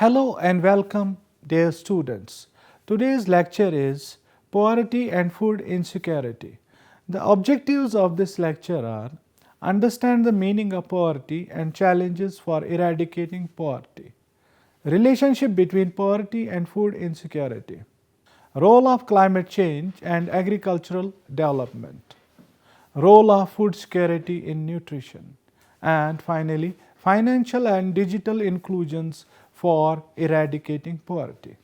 Hello and welcome, dear students. Today's lecture is Poverty and Food Insecurity. The objectives of this lecture are: understand the meaning of poverty and challenges for eradicating poverty, relationship between poverty and food insecurity, role of climate change and agricultural development, role of food security in nutrition, and finally, financial and digital inclusions for eradicating poverty.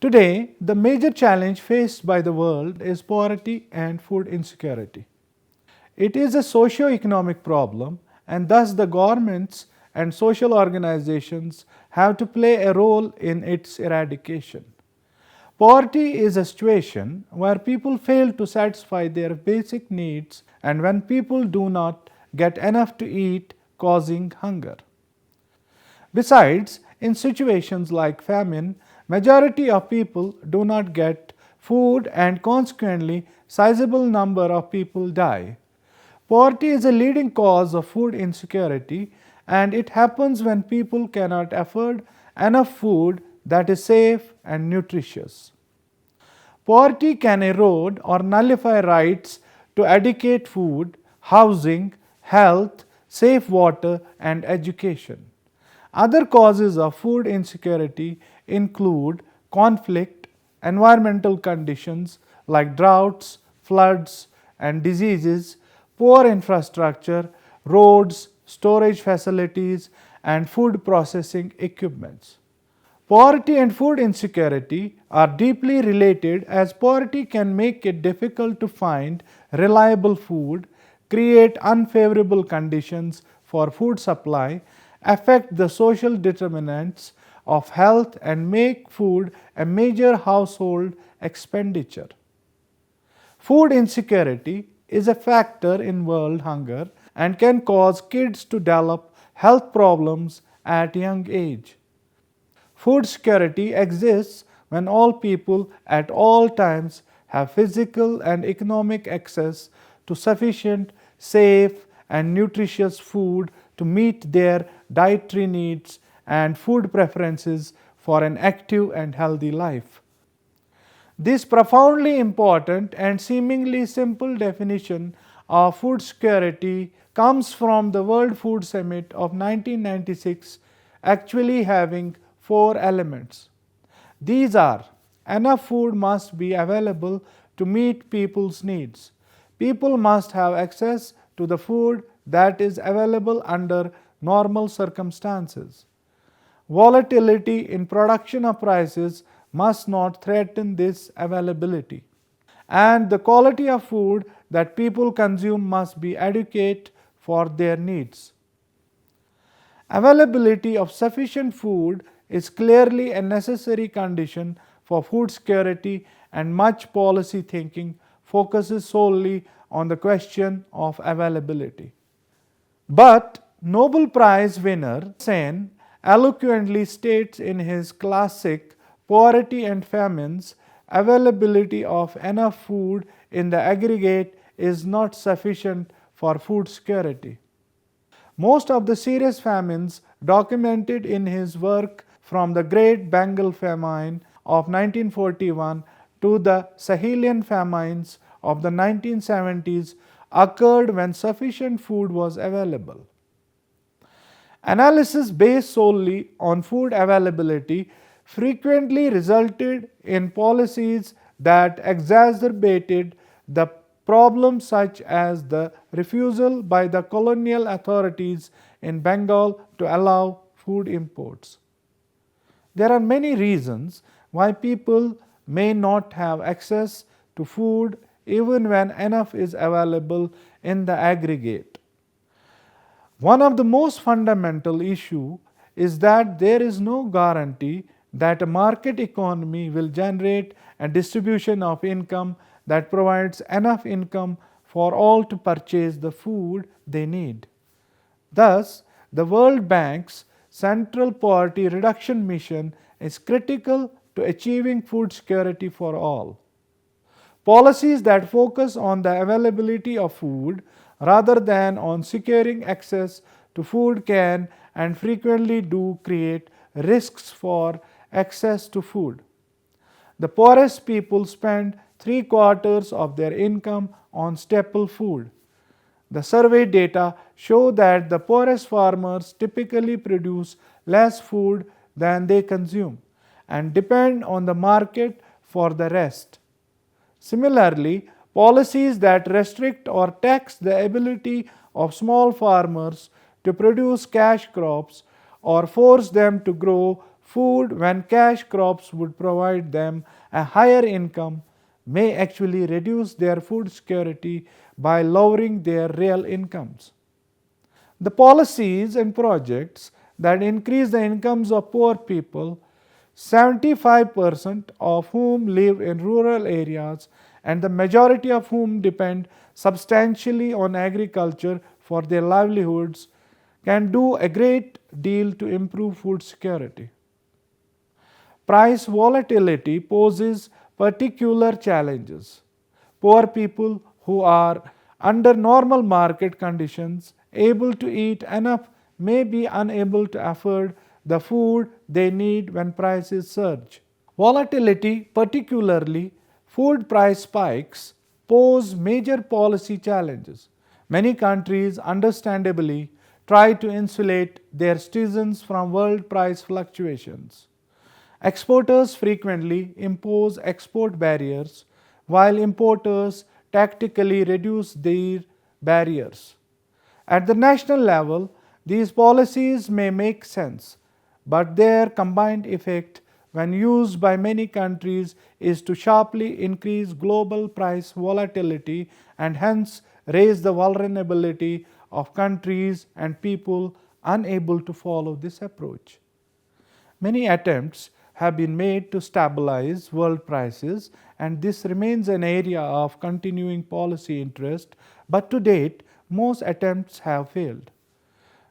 Today, the major challenge faced by the world is poverty and food insecurity. It is a socio-economic problem, and thus the governments and social organizations have to play a role in its eradication. Poverty is a situation where people fail to satisfy their basic needs and when people do not get enough to eat, causing hunger. Besides, in situations like famine, majority of people do not get food and consequently sizable number of people die. Poverty is a leading cause of food insecurity, and it happens when people cannot afford enough food that is safe and nutritious. Poverty can erode or nullify rights to adequate food, housing, health, safe water, and education. Other causes of food insecurity include conflict, environmental conditions like droughts, floods, and diseases, poor infrastructure, roads, storage facilities, and food processing equipments. Poverty and food insecurity are deeply related as poverty can make it difficult to find reliable food, create unfavorable conditions for food supply, affect the social determinants of health, and make food a major household expenditure. Food insecurity is a factor in world hunger and can cause kids to develop health problems at young age. Food security exists when all people at all times have physical and economic access to sufficient, safe, and nutritious food to meet their dietary needs and food preferences for an active and healthy life. This profoundly important and seemingly simple definition of food security comes from the World Food Summit of 1996, actually having 4 elements. These are: enough food must be available to meet people's needs. People must have access to the food that is available under normal circumstances. Volatility in production of prices must not threaten this availability. And the quality of food that people consume must be adequate for their needs. Availability of sufficient food is clearly a necessary condition for food security, and much policy thinking focuses solely on the question of availability. But Nobel Prize winner Sen eloquently states in his classic Poverty and Famines, availability of enough food in the aggregate is not sufficient for food security. Most of the serious famines documented in his work, from the Great Bengal Famine of 1941 to the Sahelian famines of the 1970s, occurred when sufficient food was available. Analysis based solely on food availability frequently resulted in policies that exacerbated the problem, such as the refusal by the colonial authorities in Bengal to allow food imports. There are many reasons why people may not have access to food even when enough is available in the aggregate. One of the most fundamental issues is that there is no guarantee that a market economy will generate a distribution of income that provides enough income for all to purchase the food they need. Thus, the World Bank's Central Poverty Reduction Mission is critical to achieving food security for all. Policies that focus on the availability of food rather than on securing access to food can and frequently do create risks for access to food. The poorest people spend 3/4 of their income on staple food. The survey data show that the poorest farmers typically produce less food than they consume and depend on the market for the rest. Similarly, policies that restrict or tax the ability of small farmers to produce cash crops or force them to grow food when cash crops would provide them a higher income may actually reduce their food security by lowering their real incomes. The policies and projects that increase the incomes of poor people, 75% of whom live in rural areas and the majority of whom depend substantially on agriculture for their livelihoods, can do a great deal to improve food security. Price volatility poses particular challenges. Poor people who are under normal market conditions able to eat enough may be unable to afford the food they need when prices surge. Volatility, particularly food price spikes, pose major policy challenges. Many countries, understandably, try to insulate their citizens from world price fluctuations. Exporters frequently impose export barriers, while importers tactically reduce their barriers. At the national level, these policies may make sense, but their combined effect, when used by many countries, is to sharply increase global price volatility and hence raise the vulnerability of countries and people unable to follow this approach. Many attempts have been made to stabilize world prices, and this remains an area of continuing policy interest, but to date, most attempts have failed.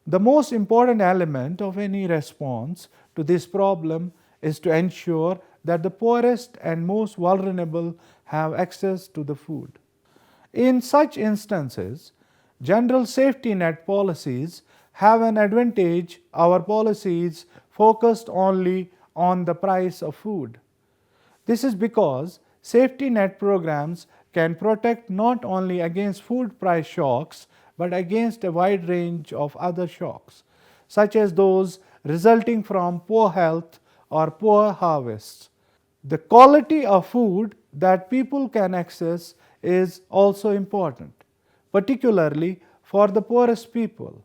The most important element of any response to this problem is to ensure that the poorest and most vulnerable have access to the food. In such instances, general safety net policies have an advantage. Our policies focused only on the price of food. This is because safety net programs can protect not only against food price shocks but against a wide range of other shocks, such as those resulting from poor health or poor harvests. The quality of food that people can access is also important, particularly for the poorest people,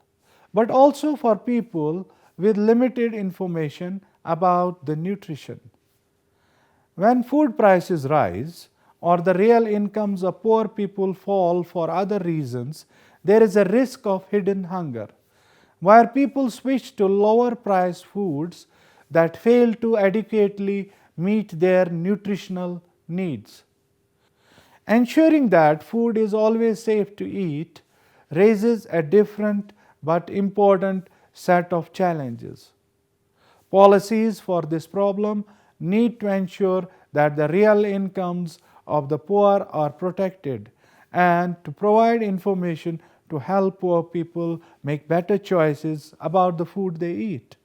but also for people with limited information about the nutrition. When food prices rise or the real incomes of poor people fall for other reasons, there is a risk of hidden hunger, where people switch to lower priced foods that fail to adequately meet their nutritional needs. Ensuring that food is always safe to eat raises a different but important set of challenges. Policies for this problem need to ensure that the real incomes of the poor are protected and to provide information to help poor people make better choices about the food they eat.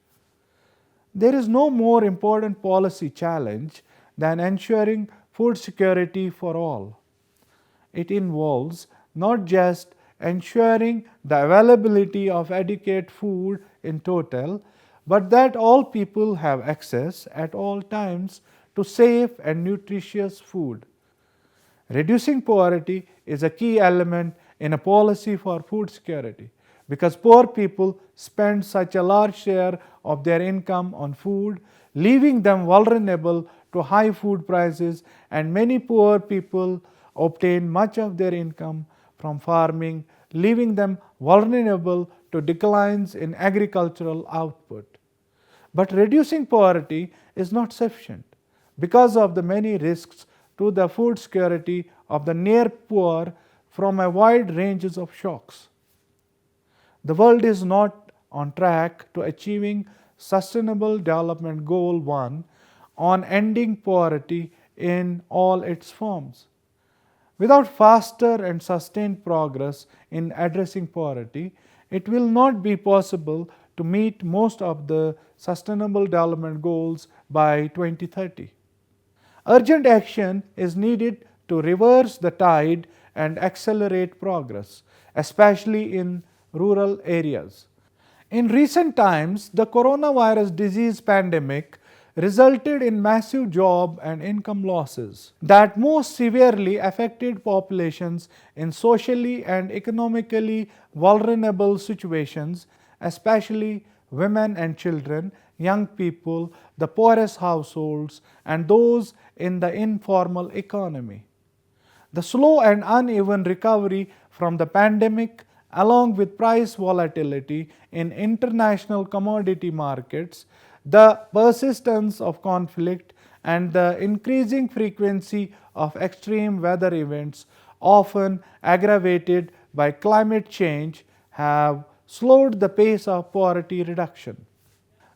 There is no more important policy challenge than ensuring food security for all. It involves not just ensuring the availability of adequate food in total, but that all people have access at all times to safe and nutritious food. Reducing poverty is a key element in a policy for food security because poor people spend such a large share of their income on food, leaving them vulnerable to high food prices, and many poor people obtain much of their income from farming, leaving them vulnerable to declines in agricultural output. But reducing poverty is not sufficient because of the many risks to the food security of the near poor from a wide ranges of shocks. The world is not on track to achieving Sustainable Development Goal 1 on ending poverty in all its forms. Without faster and sustained progress in addressing poverty, it will not be possible to meet most of the Sustainable Development Goals by 2030. Urgent action is needed to reverse the tide and accelerate progress, especially in rural areas. In recent times, the coronavirus disease pandemic resulted in massive job and income losses that most severely affected populations in socially and economically vulnerable situations, especially women and children, young people, the poorest households, and those in the informal economy. The slow and uneven recovery from the pandemic, along with price volatility in international commodity markets, the persistence of conflict, and the increasing frequency of extreme weather events, often aggravated by climate change, have slowed the pace of poverty reduction.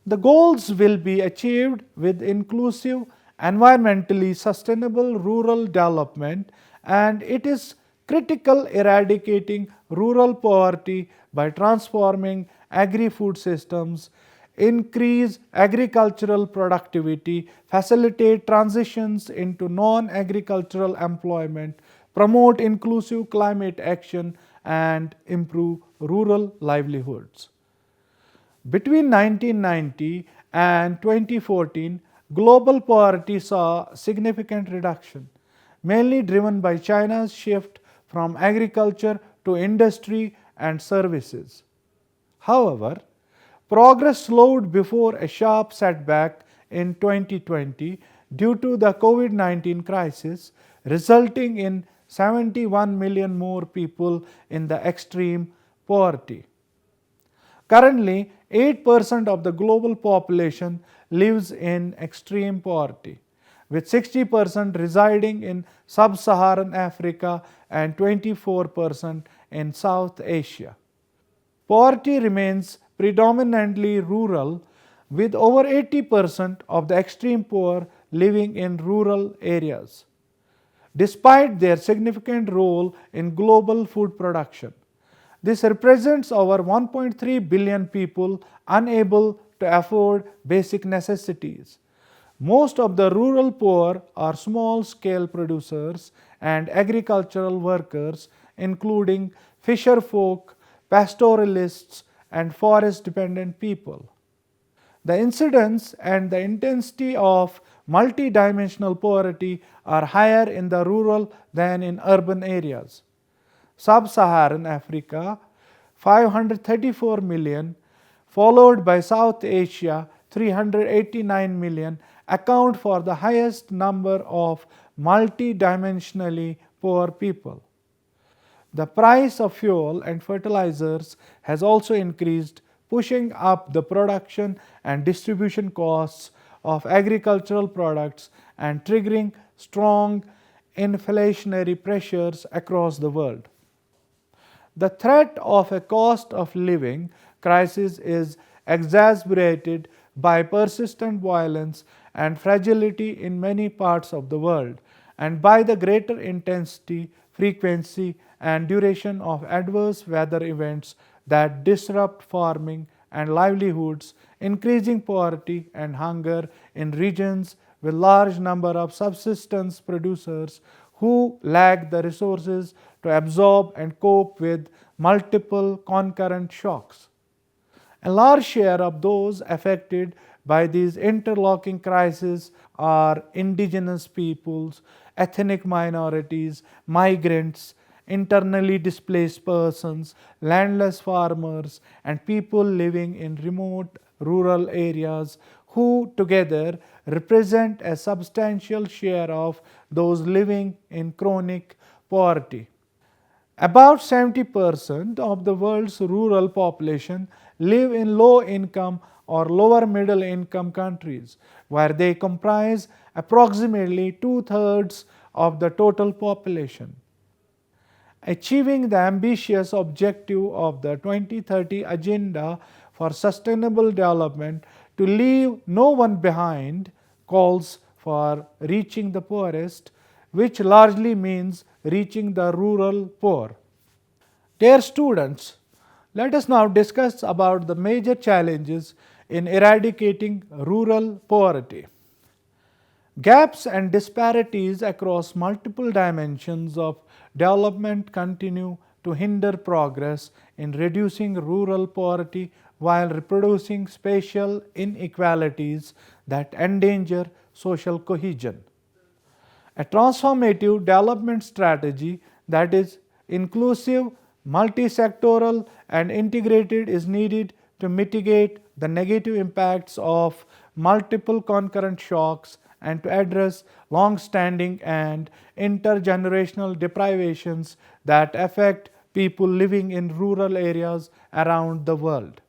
The goals will be achieved with inclusive, environmentally sustainable rural development, and it is critical eradicating rural poverty by transforming agri-food systems, increase agricultural productivity, facilitate transitions into non-agricultural employment, promote inclusive climate action, and improve rural livelihoods. Between 1990 and 2014, global poverty saw significant reduction, mainly driven by China's shift from agriculture to industry and services. However, progress slowed before a sharp setback in 2020 due to the COVID-19 crisis, resulting in 71 million more people in the extreme poverty. Currently, 8% of the global population lives in extreme poverty, with 60% residing in sub-Saharan Africa and 24% in South Asia. Poverty remains predominantly rural, with over 80% of the extreme poor living in rural areas. Despite their significant role in global food production, this represents over 1.3 billion people unable to afford basic necessities. Most of the rural poor are small-scale producers and agricultural workers, including fisherfolk, pastoralists, and forest-dependent people. The incidence and the intensity of multidimensional poverty are higher in the rural than in urban areas. Sub-Saharan Africa, 534 million, followed by South Asia, 389 million, account for the highest number of multidimensionally poor people. The price of fuel and fertilizers has also increased, pushing up the production and distribution costs of agricultural products and triggering strong inflationary pressures across the world. The threat of a cost of living crisis is exacerbated by persistent violence and fragility in many parts of the world, and by the greater intensity, frequency, and duration of adverse weather events that disrupt farming and livelihoods, increasing poverty and hunger in regions with large number of subsistence producers who lack the resources to absorb and cope with multiple concurrent shocks. A large share of those affected by these interlocking crises are indigenous peoples, ethnic minorities, migrants, internally displaced persons, landless farmers, and people living in remote rural areas who together represent a substantial share of those living in chronic poverty. About 70% of the world's rural population live in low-income or lower-middle-income countries, where they comprise approximately two-thirds of the total population. Achieving the ambitious objective of the 2030 Agenda for Sustainable Development to leave no one behind calls for reaching the poorest, which largely means reaching the rural poor. Dear students, Let us now discuss about the major challenges in eradicating rural poverty. Gaps and disparities across multiple dimensions of development continue to hinder progress in reducing rural poverty while reproducing spatial inequalities that endanger social cohesion. A transformative development strategy that is inclusive, multi-sectoral, and integrated is needed to mitigate the negative impacts of multiple concurrent shocks and to address long-standing and intergenerational deprivations that affect people living in rural areas around the world.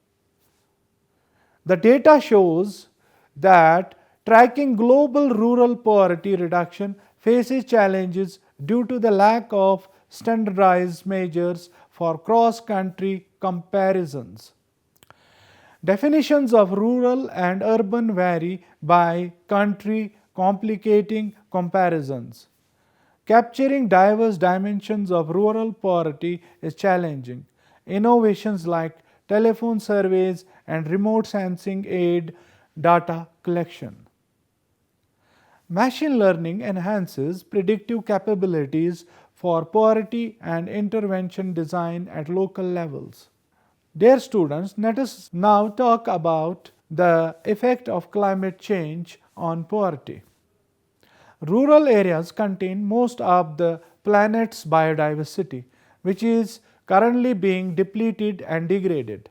The data shows that tracking global rural poverty reduction faces challenges due to the lack of standardized measures for cross-country comparisons. Definitions of rural and urban vary by country, complicating comparisons. Capturing diverse dimensions of rural poverty is challenging. Innovations like telephone surveys and remote sensing aid data collection. Machine learning enhances predictive capabilities for poverty and intervention design at local levels. Dear students, let us now talk about the effect of climate change on poverty. Rural areas contain most of the planet's biodiversity, which is currently being depleted and degraded.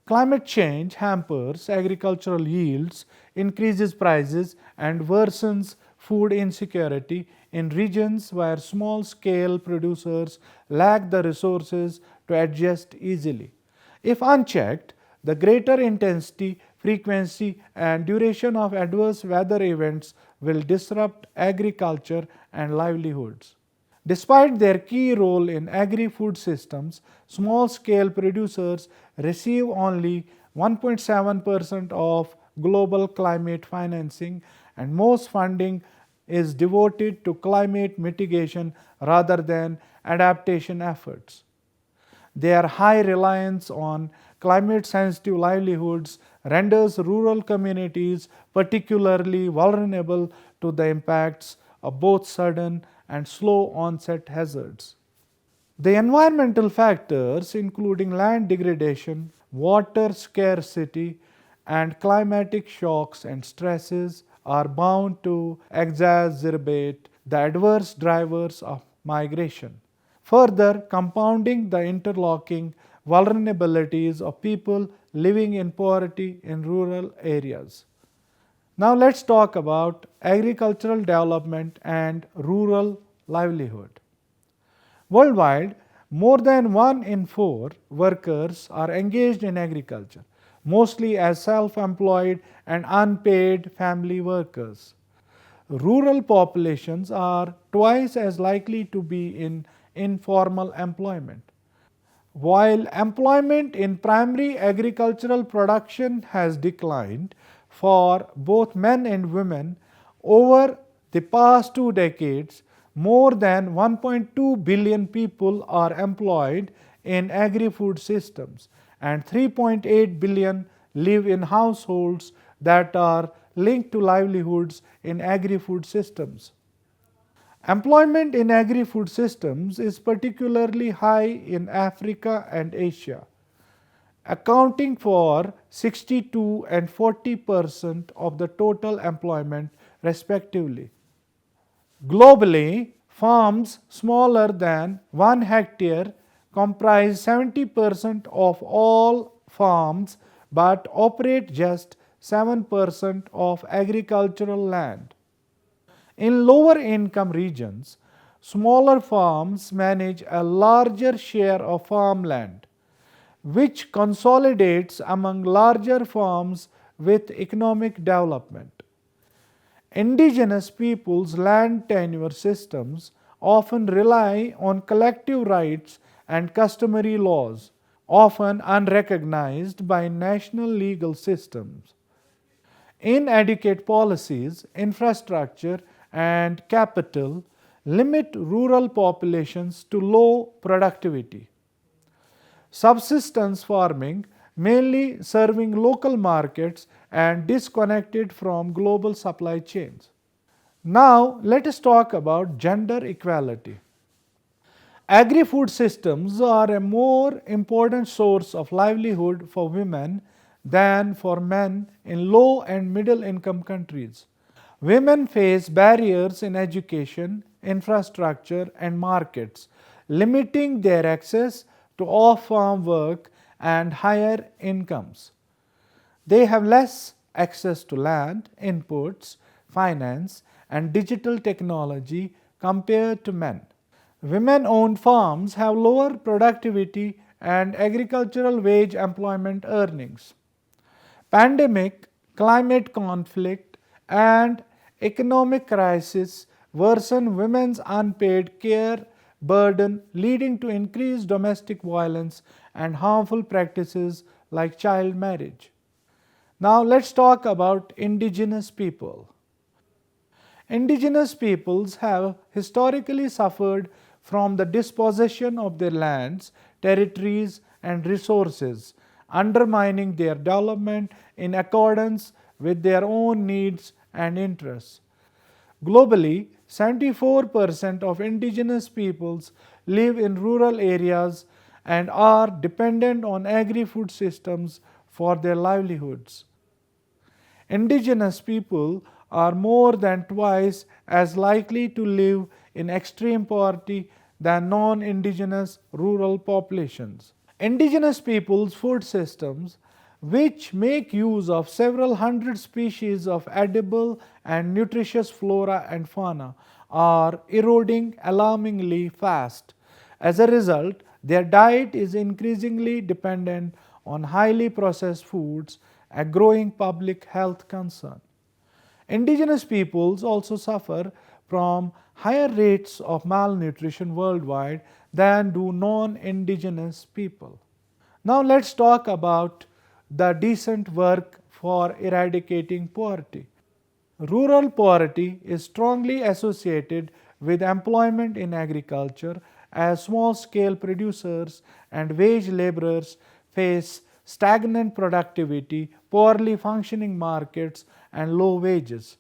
Climate change hampers agricultural yields, increases prices, and worsens food insecurity in regions where small scale producers lack the resources to adjust easily. If unchecked, the greater intensity, frequency, and duration of adverse weather events will disrupt agriculture and livelihoods. Despite their key role in agri-food systems, small-scale producers receive only 1.7% of global climate financing, and most funding is devoted to climate mitigation rather than adaptation efforts. Their high reliance on climate-sensitive livelihoods renders rural communities particularly vulnerable to the impacts of both sudden and slow onset hazards. The environmental factors, including land degradation, water scarcity, and climatic shocks and stresses, are bound to exacerbate the adverse drivers of migration, further compounding the interlocking vulnerabilities of people living in poverty in rural areas. Now let's talk about agricultural development and rural livelihood. Worldwide, more than 1 in 4 workers are engaged in agriculture, mostly as self-employed and unpaid family workers. Rural populations are twice as likely to be in informal employment. While employment in primary agricultural production has declined for both men and women over the past 2 decades, more than 1.2 billion people are employed in agri-food systems, and 3.8 billion live in households that are linked to livelihoods in agri-food systems. Employment in agri-food systems is particularly high in Africa and Asia, accounting for 62 and 40% of the total employment respectively. Globally, farms smaller than 1 hectare comprise 70% of all farms but operate just 7% of agricultural land. In lower income regions, smaller farms manage a larger share of farmland, which consolidates among larger farms with economic development. Indigenous peoples' land tenure systems often rely on collective rights and customary laws, often unrecognized by national legal systems. Inadequate policies, infrastructure, and capital limit rural populations to low productivity. subsistence farming, mainly serving local markets and disconnected from global supply chains. Now, let us talk about gender equality. Agri-food systems are a more important source of livelihood for women than for men in low and middle income countries. Women face barriers in education, infrastructure, and markets, limiting their access to off farm work and higher incomes. They have less access to land, inputs, finance, and digital technology compared to men. Women owned farms have lower productivity and agricultural wage employment earnings. Pandemic, climate conflict, and economic crisis worsen women's unpaid care burden, leading to increased domestic violence and harmful practices like child marriage. Now, let's talk about indigenous people. Indigenous peoples have historically suffered from the dispossession of their lands, territories, and resources, undermining their development in accordance with their own needs and interests. Globally, 74% of indigenous peoples live in rural areas and are dependent on agri-food systems for their livelihoods. Indigenous people are more than twice as likely to live in extreme poverty than non-indigenous rural populations. Indigenous peoples' food systems, which make use of several hundred species of edible and nutritious flora and fauna, are eroding alarmingly fast. As a result, their diet is increasingly dependent on highly processed foods, a growing public health concern. Indigenous peoples also suffer from higher rates of malnutrition worldwide than do non-indigenous people. Now let's talk about the decent work for eradicating poverty. Rural poverty is strongly associated with employment in agriculture, as small scale producers and wage laborers face stagnant productivity, poorly functioning markets, and low wages.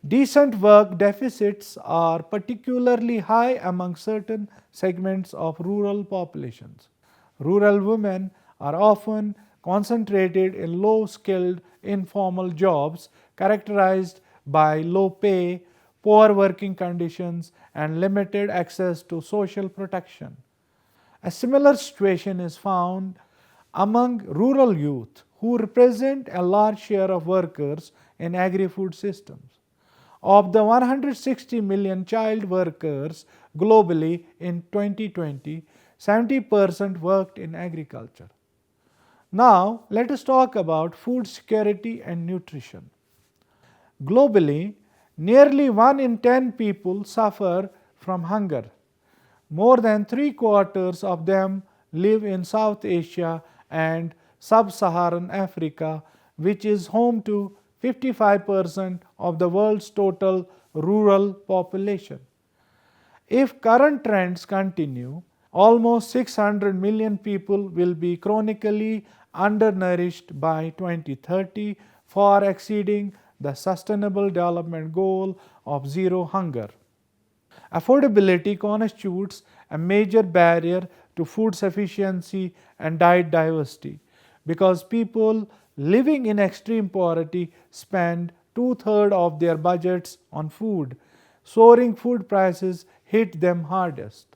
Decent work deficits are particularly high among certain segments of rural populations. Rural women are often concentrated in low skilled informal jobs characterized by low pay, poor working conditions, and limited access to social protection. A similar situation is found among rural youth, who represent a large share of workers in agri-food systems. Of the 160 million child workers globally in 2020, 70% worked in agriculture. Now, let us talk about food security and nutrition. Globally, nearly 1 in 10 people suffer from hunger. More than three-quarters of them live in South Asia and Sub-Saharan Africa, which is home to 55% of the world's total rural population. If current trends continue, almost 600 million people will be chronically undernourished by 2030, far exceeding the Sustainable Development Goal of zero hunger. Affordability constitutes a major barrier to food sufficiency and diet diversity because people living in extreme poverty spend two-thirds of their budgets on food. Soaring food prices hit them hardest.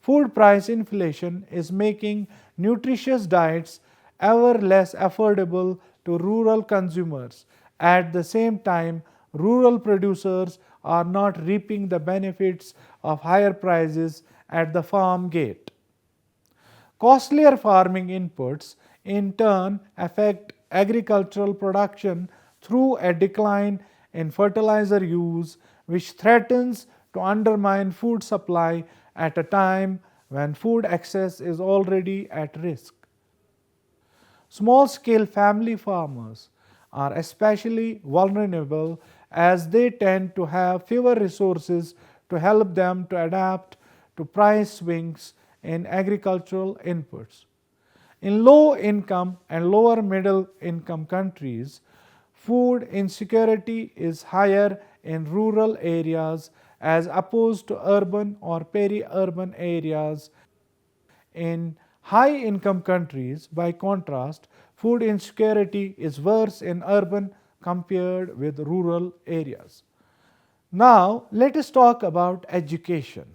Food price inflation is making nutritious diets ever less affordable to rural consumers. At the same time, rural producers are not reaping the benefits of higher prices at the farm gate. Costlier farming inputs in turn affect agricultural production through a decline in fertilizer use, which threatens to undermine food supply at a time when food access is already at risk. Small scale family farmers are especially vulnerable as they tend to have fewer resources to help them to adapt to price swings in agricultural inputs. In low income and lower middle income countries, food insecurity is higher in rural areas as opposed to urban or peri-urban areas. In high income countries, by contrast, food insecurity is worse in urban compared with rural areas. Now, let us talk about education.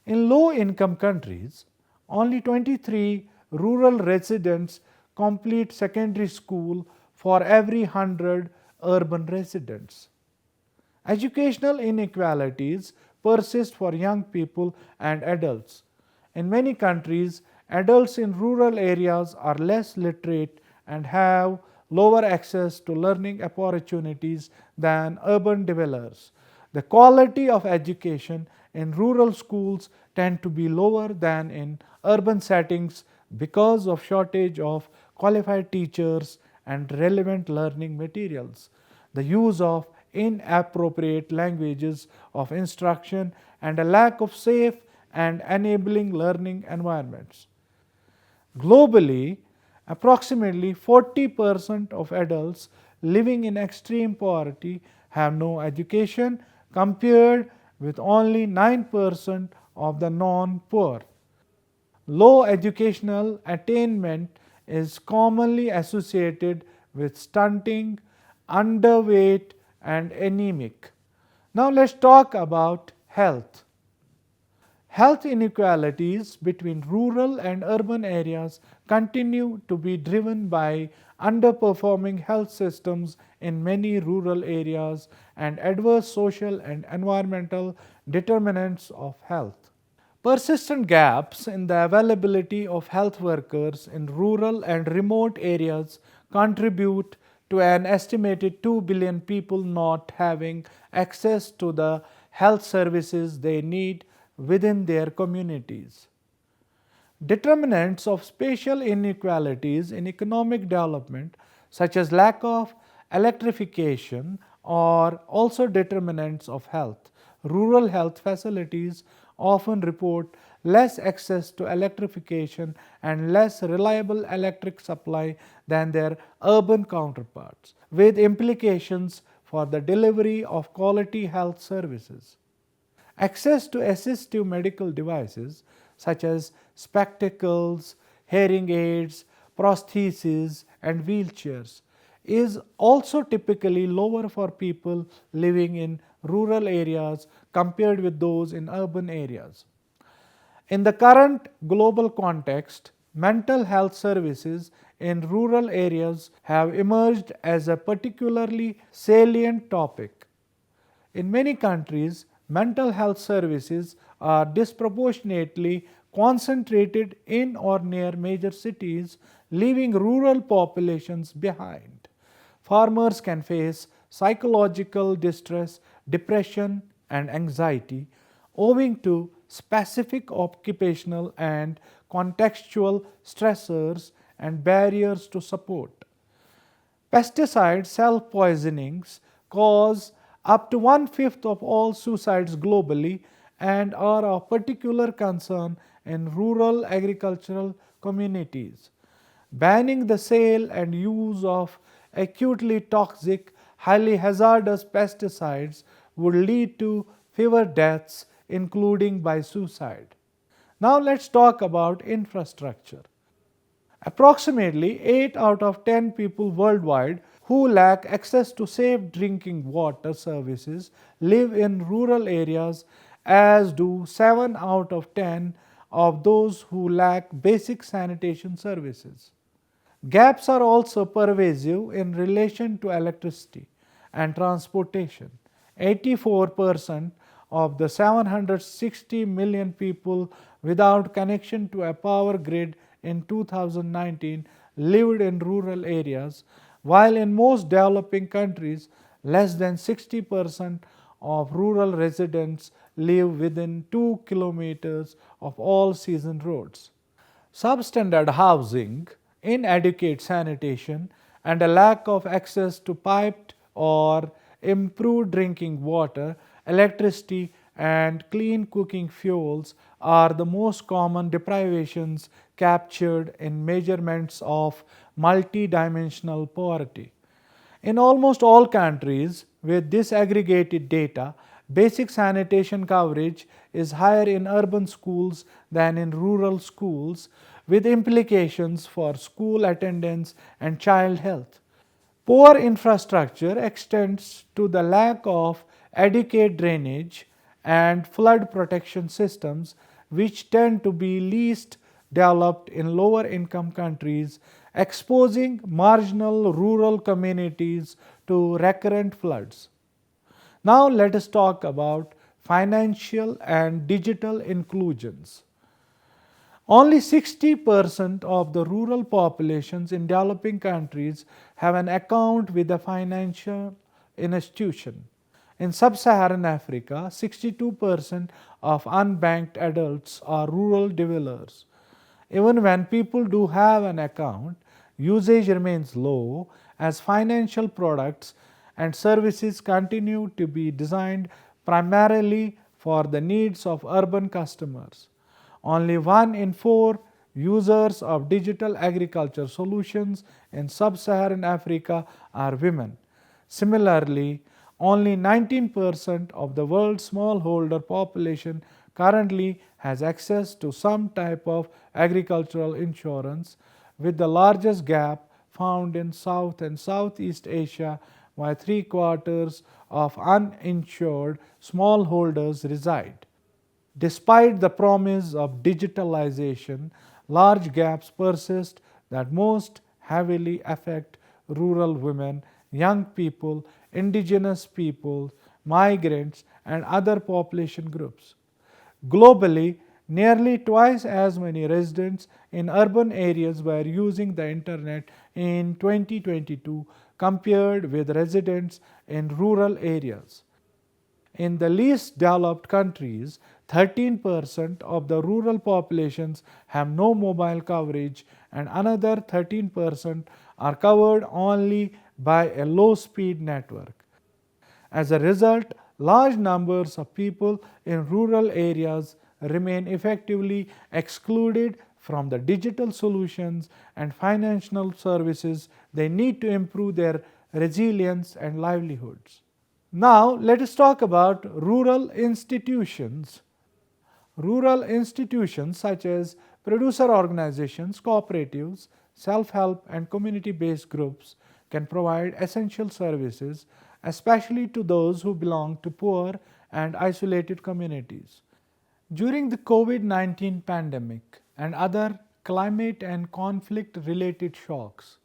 In low income countries, only 23 rural residents complete secondary school for every 100 urban residents. Educational inequalities persist for young people and adults. In many countries, adults in rural areas are less literate and have lower access to learning opportunities than urban dwellers. The quality of education in rural schools tend to be lower than in urban settings because of shortage of qualified teachers and relevant learning materials, the use of inappropriate languages of instruction, and a lack of safe and enabling learning environments. Globally, approximately 40% of adults living in extreme poverty have no education, compared with only 9% of the non poor. Low educational attainment is commonly associated with stunting, underweight, and anemic. Now let's talk about health. Health inequalities between rural and urban areas continue to be driven by underperforming health systems in many rural areas and adverse social and environmental determinants of health. Persistent gaps in the availability of health workers in rural and remote areas contribute to an estimated 2 billion people not having access to the health services they need within their communities. Determinants of spatial inequalities in economic development, such as lack of electrification, are also determinants of health. Rural health facilities often report less access to electrification and less reliable electric supply than their urban counterparts, with implications for the delivery of quality health services. Access to assistive medical devices such as spectacles, hearing aids, prostheses, and wheelchairs is also typically lower for people living in rural areas compared with those in urban areas. In the current global context, mental health services in rural areas have emerged as a particularly salient topic. In many countries, mental health services are disproportionately concentrated in or near major cities, leaving rural populations behind. Farmers can face psychological distress, depression, and anxiety owing to specific occupational and contextual stressors and barriers to support. Pesticide self poisonings cause up to one-fifth of all suicides globally and are of particular concern in rural agricultural communities. Banning the sale and use of acutely toxic, highly hazardous pesticides would lead to fewer deaths, including by suicide. Now let's talk about infrastructure. Approximately 8 out of 10 people worldwide who lack access to safe drinking water services live in rural areas, as do 7 out of 10 of those who lack basic sanitation services. Gaps are also pervasive in relation to electricity and transportation. 84% of the 760 million people without connection to a power grid in 2019 lived in rural areas, while in most developing countries, less than 60% of rural residents live within 2 kilometers of all season roads. Substandard housing, inadequate sanitation, and a lack of access to piped or improved drinking water, electricity, and clean cooking fuels are the most common deprivations captured in measurements of multidimensional poverty. In almost all countries with disaggregated data, basic sanitation coverage is higher in urban schools than in rural schools, with implications for school attendance and child health. Poor infrastructure extends to the lack of adequate drainage and flood protection systems, which tend to be least developed in lower income countries, exposing marginal rural communities to recurrent floods. Now, let us talk about financial and digital inclusions. Only 60% of the rural populations in developing countries have an account with a financial institution. In sub-Saharan Africa, 62% of unbanked adults are rural dwellers. Even when people do have an account, usage remains low as financial products and services continue to be designed primarily for the needs of urban customers. Only 1 in 4 users of digital agriculture solutions in sub-Saharan Africa are women. Similarly, only 19% of the world's smallholder population currently has access to some type of agricultural insurance, with the largest gap found in South and Southeast Asia, where 3/4 of uninsured smallholders reside. Despite the promise of digitalization, large gaps persist that most heavily affect rural women, young people, indigenous people, migrants, and other population groups. Globally, nearly twice as many residents in urban areas were using the internet in 2022 compared with residents in rural areas. In the least developed countries, 13% of the rural populations have no mobile coverage, and another 13% are covered only by a low speed network. As a result, large numbers of people in rural areas remain effectively excluded from the digital solutions and financial services they need to improve their resilience and livelihoods. Now, let us talk about rural institutions. Rural institutions such as producer organizations, cooperatives, self-help and community-based groups can provide essential services, especially to those who belong to poor and isolated communities. During the COVID-19 pandemic and other climate and conflict-related shocks,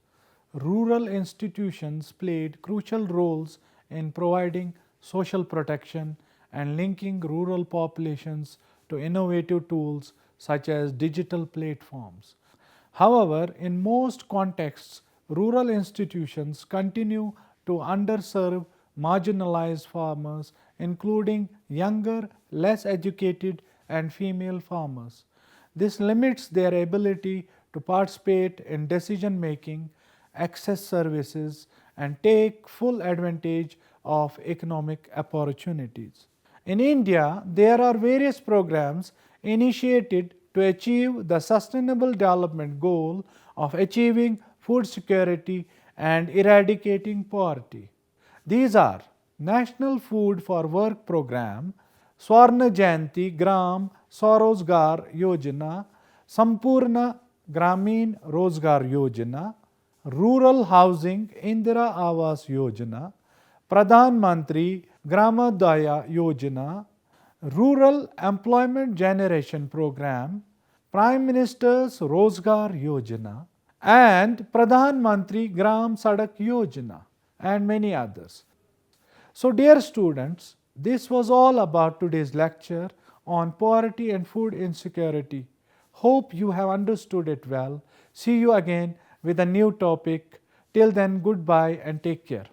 rural institutions played crucial roles in providing social protection and linking rural populations to innovative tools such as digital platforms. However, in most contexts, rural institutions continue to underserve marginalized farmers, including younger, less educated, and female farmers. This limits their ability to participate in decision making, access services, and take full advantage of economic opportunities. In India, there are various programs initiated to achieve the Sustainable Development Goal of achieving food security and eradicating poverty. These are National Food for Work Program, Swarna Jayanti Gram Swarozgar Yojana, Sampurna Gramin Rozgar Yojana, Rural Housing Indira Awas Yojana, Pradhan Mantri Gramadaya Yojana, Rural Employment Generation Program, Prime Minister's Rozgar Yojana, and Pradhan Mantri Gram Sadak Yojana, and many others. So, dear students, this was all about today's lecture on poverty and food insecurity. Hope you have understood it well. See you again with a new topic. Till then, goodbye and take care.